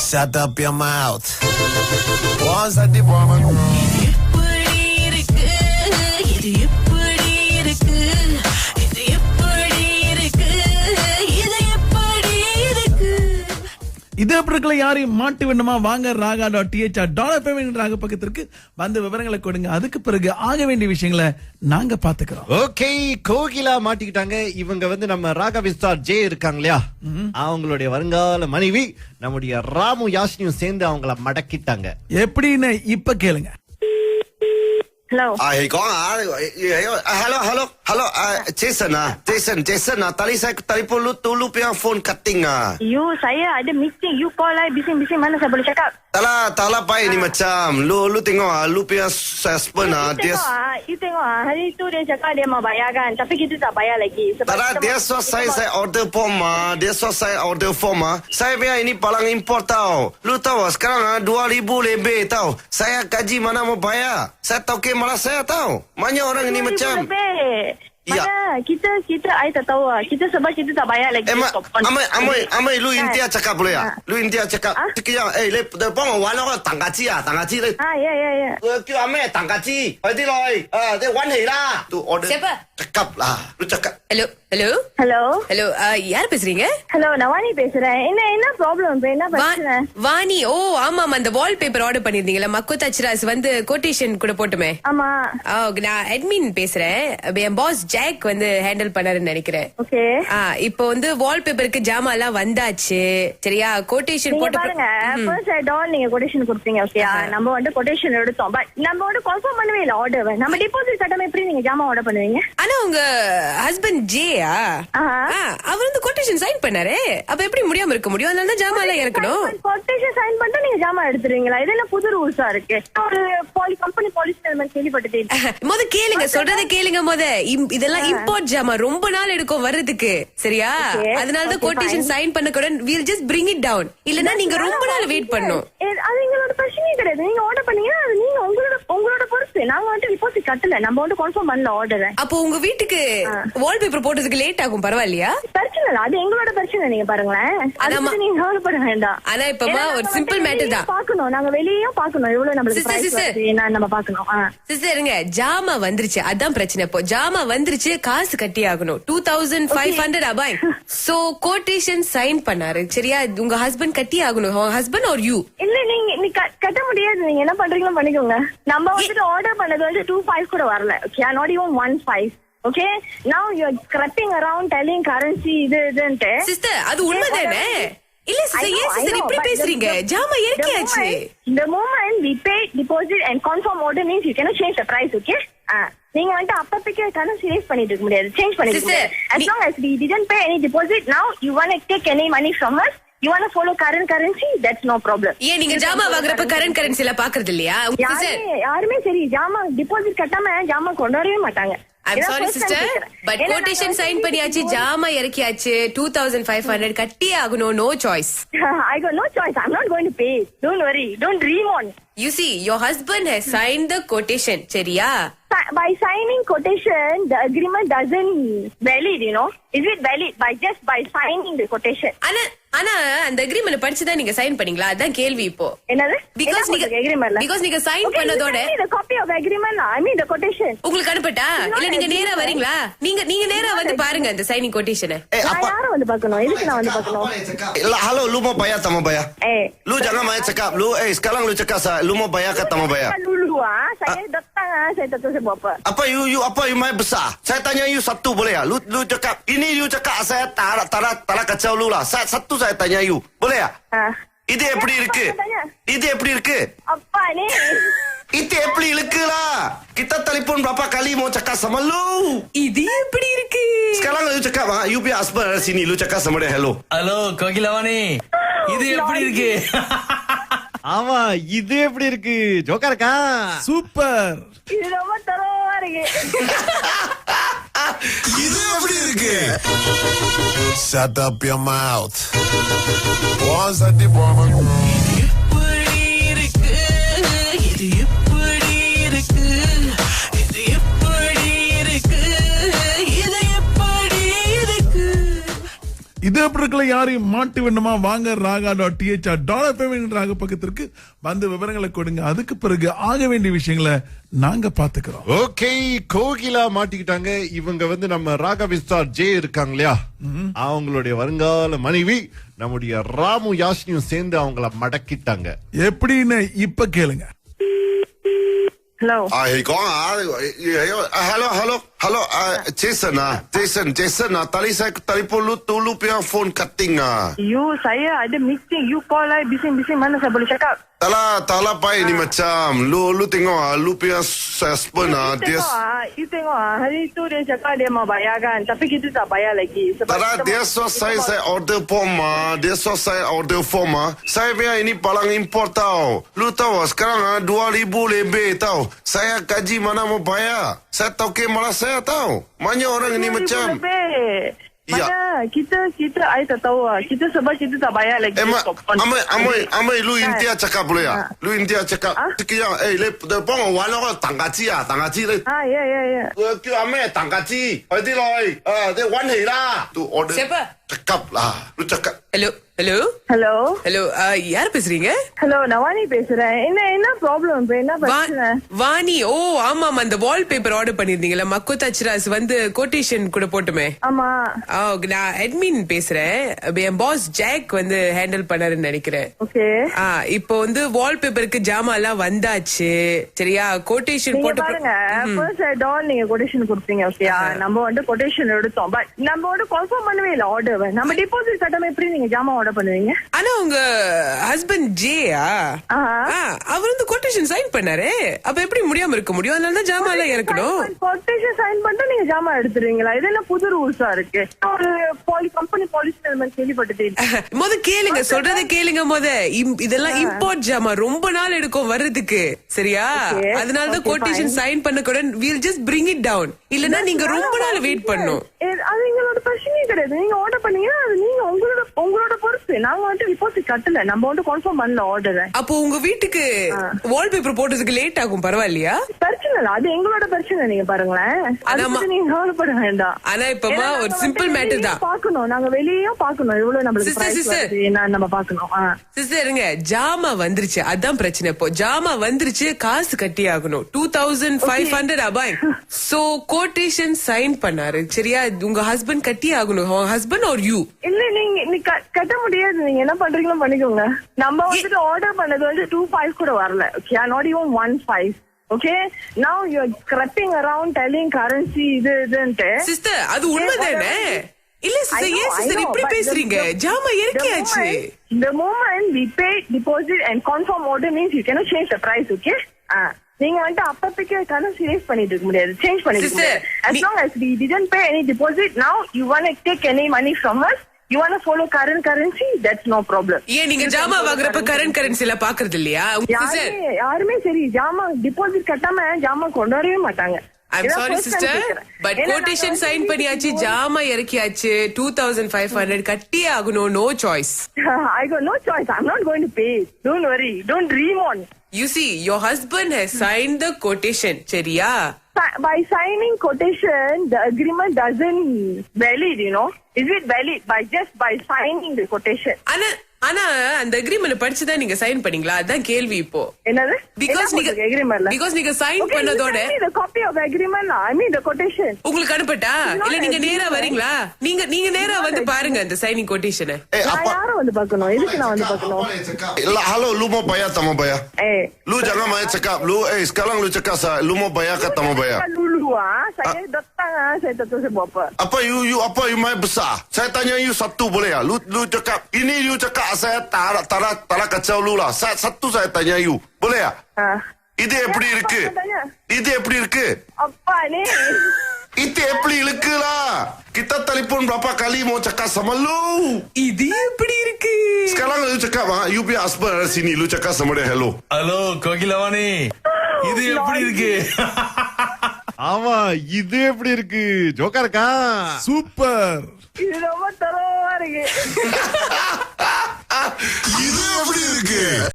Shut up your mouth. Once at the woman. இது எப்படி இருக்கல யாரையும் மாட்டு வேண்டுமா வாங்க raga.th ராக பக்கத்திற்கு வந்து விவரங்களை கொடுங்க. அதுக்கு பிறகு ஆக வேண்டிய விஷயங்களை நாங்க பாத்துக்கிறோம். ஓகே, கோகிலா மாட்டிக்கிட்டாங்க. இவங்க வந்து நம்ம ராகா விஸ்தார் ஜே இருக்காங்க இல்லையா, அவங்களுடைய வருங்கால மனைவி நம்முடைய ராமு யாஷினியும் சேர்ந்து அவங்கள மடக்கிட்டாங்க. எப்படின்னு இப்ப கேளுங்க. Hello. Ay, kau hello, Jason tadi saya telefon lu punya phone cutting You, saya ada meeting. You call lah, bising-bising mana saya boleh cakap? Tak lah ini macam lu tengok lu punya husband dia You tengok hari tu dia cakap dia mau bayar kan, tapi kita tak bayar lagi. Tak dia selesai saya order form dia selesai order form saya biar ini palang import tau. Lu tahu sekarang 2,000 lebih tau. Saya gaji mana mau bayar? Saya tahu ke malah saya tahu. Banyak orang ini macam. Mana kita I tak tahu kita sebab kita tak bayar lagi. Amai lu India cakap boleh ya? Lu India cakap. Sekian le 帮我玩那个打gaji打gaji le. Ya. 叫阿妹打gaji. 快啲來你玩起啦. Tu order. Siapa? Cakap lah. Lu cakap. Hello. யார் பேசுறீங்க? Hello, நான் வாணி பேசுறேன். என்ன problem? என்ன பிரச்சனை? வாணி. ஓ ஆமா, அந்த wallpaper order பண்ணிருந்தீங்கல, மக்கோத் அச்ராஸ் வந்து கோட்டேஷன் கூட போட்டுமே. ஆமா. நான் அட்மின் பேசுறேன். என் பாஸ் ஜாக் வந்து ஹேண்டில் பண்ணாருன்னு நினைக்கிறேன். ஓகே. இப்போ வந்து வால்பேப்பருக்கு ஜாமான் எல்லாம் வந்தாச்சு. சரியா? கோட்டேஷன் போட்டு பாருங்க. ஃபர்ஸ்ட் டால் நீங்க கோட்டேஷன் கொடுத்தீங்க. ஓகேயா? நம்ம வந்து கோட்டேஷன் எடுத்தோம். பட் நம்ம வந்து கன்ஃபார்ம் பண்ணவே இல்ல ஆர்டர். நம்ம டெபாசிட் கட்டாம எப்படி நீங்க ஜாமான் ஆர்டர் பண்ணுவீங்க? ஆனா உங்க ஹஸ்பண்ட் ஜேயா அவர் வந்து கோட்டேஷன் சைன் பண்ணாரு. அப்ப எப்படி முடியாம இருக்க முடியும்? அதனால ஜாமான் எல்லாம் இறக்கணும். கோட்டேஷன் சைன் பண்ணிட்டு நீங்க ஜாமான் எடுத்துருவீங்களா? இதெல்லாம் புது ரூல்ஸா இருக்கு. ஒரு கம்பெனி பாலிசி கேள்விப்பட்டதே. முத கேளுங்க, சொல்றத கேளுங்க. இதெல்லாம் இம்போர்ட் ஜாமான் ரொம்ப நாள் எடுக்கும் வர்றதுக்கு. சரியா? அதனாலதான் கோட்டேஷன் சைன் பண்ண கூட we'll just bring it down. இல்லனா நீங்க ரொம்ப நாள் வெயிட் பண்ணணும். அது எங்களோட பிரச்சனையே கிடையாது. நீங்க ஆர்டர் பண்ணீங்க, அது நீங்க உங்களோட பொறுப்பு. நாங்க வந்து டிபாசிட் கட்டல, நம்ம வந்து கன்ஃபார்ம் பண்ணல ஆர்டர். அப்போ உங்க வீட்டுக்கு வால்பேப்பர் போட்டதுக்கு லேட் ஆகும், பரவாயில்லையா? பிரச்சனை இல்ல, அது எங்களோட பிரச்சனை. நீங்க பாருங்களேன், அதுக்கு நீங்க கவலைப்பட வேண்டாம். ஆனா இப்பமா ஒரு சிம்பிள் மேட்டர் தான் பாக்கணும். நாங்க வெளியேயும் பாக்கணும் எவ்வளவு நம்மளுக்கு பிரைஸ் வருது என்ன நம்ம பாக்கணும். சிஸ்டருங்க, ஜாமா வந்துருச்சு, அதான் பிரச்சனை. இப்போ ஜாமா வந்துருச்சு, காசு கட்டி ஆகணும். 2,500 அபாய். சோ கோட்டேஷன் சைன் பண்ணாரு. சரியா? உங்க ஹஸ்பண்ட் கட்டி ஆகணும். Husband are you? இல்ல, நீங்க கட்ட முடியாது. நீங்க என்ன பண்றீங்களோ பண்ணிக்கோங்க. நம்ம வந்துட்டு ஆர்டர் பண்ணது வந்து 2,500 கூட வரல. Okay, not even 1,500. Okay, now you're scrapping around telling currency இதுன்ட்டு. சிஸ்டர், அது உண்மைதானே? இல்ல சிஸ்டர், ஏன் சிஸ்டர் இப்படி பேசுறீங்க? ஜாமா இறக்கியாச்சு. The moment we pay deposit and confirm order means you cannot change the price. Okay, நீங்க வந்து அப்பப்பக்கே கரன்சி ரேஸ் பண்ணிட்டு இருக்க முடியாது, சேஞ்ச் பண்ணிட்டு முடியாது. As long as we didn't pay any deposit, now you want to take any money from us, you want to follow current currency, that's no problem. ஏன் நீங்க ஜாமா வாங்குறப்ப கரண்ட் கரன்சில பாக்குறது இல்லையா? யாருமே சரி ஜாமா டிபாசிட் கட்டாம ஜாமா கொண்டு வரவே மாட்டாங்க. I'm sorry sister, but quotation sign பண்ணியாச்சு, ஜாமா இறக்கியாச்சு. 2,500 கட்டி ஆகணும். No choice. I got no choice. I'm not going to pay. Don't worry. Don't dream on. You see, your husband has signed the quotation. சரியா? By signing quotation, the agreement doesn't valid, you know. Is it valid by signing the quotation? ஆனா அந்த agreement படிச்சுதான் நீங்க sign பண்ணீங்களா? அதான் கேள்வி இப்போ. என்னது? Because நீங்க sign பண்ணதோட the copy of agreement, I mean the quotation. உங்களுக்கு அனுப்பட்டா? இல்ல நீங்க நேரா வரீங்களா? நீங்க நேரா வந்து பாருங்க அந்த சைனிங் கோட்டேஷனை. யார வந்து பார்க்கணும்? எதுக்கு நான் வந்து பார்க்கணும்? Hello, lu mau bayar tak mau bayar? Lu jangan main cakap. Lu sekarang lu cakap lu mau bayar ke tak mau bayar? Dulu saya datang saya tak tahu saya buat apa. Apa you main besar? Saya tanya you satu boleh ya? Lu cakap ini, you cakap saya tarak kacau lu lah. Satu saya tanya you. Boleh ya? இது எப்படி இருக்கு? இது எப்படி இருக்கு? Apa ni? Itu எப்படி இருக்கு lah. Kita telefon berapa kali mau cakap sama lu. இது எப்படி இருக்கு? Sekarang lu cakap you punya husband ada sini. Lu cakap sama dia hello. Hello Kokilavani, இது எப்படி இருக்கு? ஆமா, இது எப்படி இருக்கு? ஜோக்கா இருக்கா? சூப்பர். இது ரொம்ப தரமா இருக்கு. இது எப்படி இருக்கு? Shut up your mouth. Once at the woman. எப்படி இருக்கு? இது எப்படி இருக்கு? இது எப்படி இருக்கு? இது எப்படி இருக்கு? இது எப்படி இருக்கல யாரையும் மாட்டி வேண்டுமா வாங்க raga.th டாலர் பேமெண்ட் ராக பக்கத்திற்கு வந்து விவரங்களை கொடுங்க. அதுக்கு பிறகு ஆக வேண்டிய விஷயங்களை நாங்க பாத்துக்கிறோம். ஓகே, கோகிலா மாட்டிக்கிட்டாங்க. இவங்க வந்து நம்ம ராகா விஸ்தார் ஜே இருக்காங்க இல்லையா, அவங்களுடைய வருங்கால மனைவி நம்முடைய ராமு யாஷினியும் சேர்ந்து அவங்கள மடக்கிட்டாங்க. எப்படின்னு இப்ப கேளுங்க. Hello. Hello, Jason tadi saya telefon lu punya phone cutting You, saya ada meeting. You call lah bising-bising mana saya boleh cakap? Taklah pai ni macam lu tengok lu punya husband You tengok hari tu dia cakap dia mau bayar kan, tapi kita tak bayar lagi. Taklah dia selesai saya order form dia selesai order form saya punya ini palang import tau. Lu tahu sekarang 2,000 lebih tau. Saya gaji mana mau bayar. Saya tahu ke malas saya tahu. Banyak orang ini macam Mana kita I tak tahu kita sebab kita tak bayar lagi. Amai lu India cakap boleh ya? Lu India cakap sekian le 帮我玩那个蛋咖鸡啊，蛋咖鸡咧。ya. 叫阿咩蛋咖雞，快啲來你揾起啦。Siapa? Cakap lah, lu cakap. Hello. யார் பேசுறீங்க? Hello, நான் வாணி பேசுறேன். என்ன problem? என்ன பிரச்சனை? வாணி. ஓ ஆமா, அந்த wallpaper order பண்ணிருந்தீங்கல, மக்கோ தச்ராஸ் வந்து கோட்டேஷன் கூட போட்டுமே. ஆமா. நான் அட்மின் பேசுறேன். என் பாஸ் ஜாக் வந்து ஹேண்டில் பண்ணாருன்னு நினைக்கிறேன். ஓகே. இப்போ வந்து வால்பேப்பருக்கு ஜாமான் எல்லாம் வந்தாச்சு. சரியா? கோட்டேஷன் போட்டு பாருங்க. ஃபர்ஸ்ட் டான் நீங்க கோட்டேஷன் கொடுத்தீங்க. ஓகேயா? நம்ம வந்து கோட்டேஷன் எடுத்தோம். பட் நம்ம வந்து கன்ஃபார்ம் பண்ணவே இல்ல ஆர்டர். நம்ம டிபாசிட் கட்டாம எப்படி நீங்க ஜாமான் ஆர்டர் பண்ணுவீங்க? ஆனா உங்க ஹஸ்பண்ட் ஜேயா அவர் வந்து கோட்டேஷன் சைன் பண்ணாரு. அப்ப எப்படி முடியாம இருக்க முடியும்? அதனால தான் ஜாமான் எல்லாம் இறக்கணும். கோட்டேஷன் சைன் பண்ணிட்டு நீங்க ஜாமான் எடுத்துறீங்களா? இதெல்லாம் புது ரூல்ஸா இருக்கு. ஒரு கம்பெனி பாலிசி கேள்விப்பட்டது. முத கேளுங்க, சொல்றதை கேளுங்க. இதெல்லாம் இம்போர்ட் ஜாமான் ரொம்ப நாள் எடுக்கும் வர்றதுக்கு. சரியா? அதனாலதான் கோட்டேஷன் சைன் பண்ண கூட we'll just bring it down. இல்லனா நீங்க ரொம்ப நாள் வெயிட் பண்ணணும். அது எங்களோட பிரச்சனையே கிடையாது. நீங்க ஆர்டர் பண்ணீங்கன்னா அது நீங்க உங்களோட பொறுப்பு. நாங்க வந்து டிபாசிட் கட்டல, நம்ம வந்து கன்ஃபார்ம் பண்ணல ஆர்டர். அப்போ உங்க வீட்டுக்கு வால்பேப்பர் போட்டதுக்கு லேட் ஆகும், பரவாயில்லையா? பிரச்சனை இல்ல, அது எங்களோட பிரச்சனை. நீங்க பாருங்களேன், நீங்க கவலைப்பட வேண்டாம். ஆனா இப்பமா ஒரு சிம்பிள் மேட்டர் தான் பாக்கணும். நாங்க வெளியேயும் பாக்கணும் எவ்வளவு நம்மளுக்கு என்ன நம்ம பாக்கணும். சிஸ்டருங்க, ஜாமா வந்துருச்சு, அதான் பிரச்சனை. இப்போ ஜாமா வந்துருச்சு, காசு கட்டி ஆகணும். 2,500 அபாய். சோ கோட்டேஷன் சைன் பண்ணாரு. சரியா? உங்க ஹஸ்பண்ட் கட்டி ஆகணும். Husband are you? இல்ல நீங்க கட்ட முடியாது. நீங்க என்ன பண்றீங்களோ பண்ணிக்கோங்க. நம்ம வந்துட்டு ஆர்டர் பண்ணது வந்து 2,500 கூட வரல. Okay, not even 1,500. Okay, now you're creeping around telling currency இதுன்ட்டு. சிஸ்டர், அது உண்மைதானே? இல்ல சிஸ்டர், ஏன் சிஸ்டர் இப்படி பேசுறீங்க? ஜாமா இறக்கியாச்சு. The moment we pay deposit and confirm order means you cannot change the price. Okay, நீங்க வந்து அப்பப்பக்கு கரன்சி ரேஸ் பண்ணிட்டு இருக்க முடியாது, சேஞ்ச் பண்ணிட்டு இருக்க முடியாது. As long as we didn't pay any deposit, now you want to take any money from us, you want to follow current currency, that's no problem. ஏன் நீங்க ஜாமா வாங்குறப்ப கரண்ட் கரன்சில பாக்குறது இல்லையா? யாருமே சரி ஜாமா டிபாசிட் கட்டாம ஜாமா கொண்டு வரவே மாட்டாங்க. I'm sorry sister, but quotation sign பண்ணியாச்சு, ஜாமா இறக்கியாச்சு. 2,500 கட்டியே ஆகணும். No choice. I got no choice. I'm not going to pay. Don't worry. Don't dream on. You see, your husband has signed the quotation. சரியா? By signing quotation, the agreement doesn't valid, you know. Is it valid by signing the quotation? ஆனா அந்த agreement படிச்சுதான் நீங்க sign பண்ணீங்களா? அதான் கேள்வி இப்போ. என்னது? Because நீங்க sign பண்ணதோட the copy of the agreement, I mean the quotation. உங்களுக்கு அனுப்பட்டா? இல்ல நீங்க நேரா வரீங்களா? நீங்க நேரா வந்து பாருங்க அந்த சைனிங் quotation. யாரை வந்து பார்க்கணும்? எதுக்கு நான் வந்து பார்க்கணும்? Halo, lu mau bayar tak mau bayar? Lu jangan main cakap lu sekarang lu cakap lu mau bayar ke tak mau bayar? Dulu saya datang saya tak tahu saya buat apa. Apa you main besar? Saya tanya you satu boleh ya? Lu cakap ini, you cakap saya tak kacau lu lah. Satu saya tanya you. Boleh ya? Itu எப்படி இருக்கு? Apa ni? Itu எப்படி இருக்கு lah. Kita telefon berapa kali mau cakap sama lu. இது எப்படி இருக்கு? Sekarang lu cakap you punya husband ada sini. Lu cakap sama dia hello. Hello, Kokilavani. இது எப்படி இருக்கு? ஆமா, இது எப்படி இருக்கு? ஜோக்கா இருக்கா? சூப்பர். இது ரொம்ப தரமா இருக்கு. இது எப்படி இருக்கு?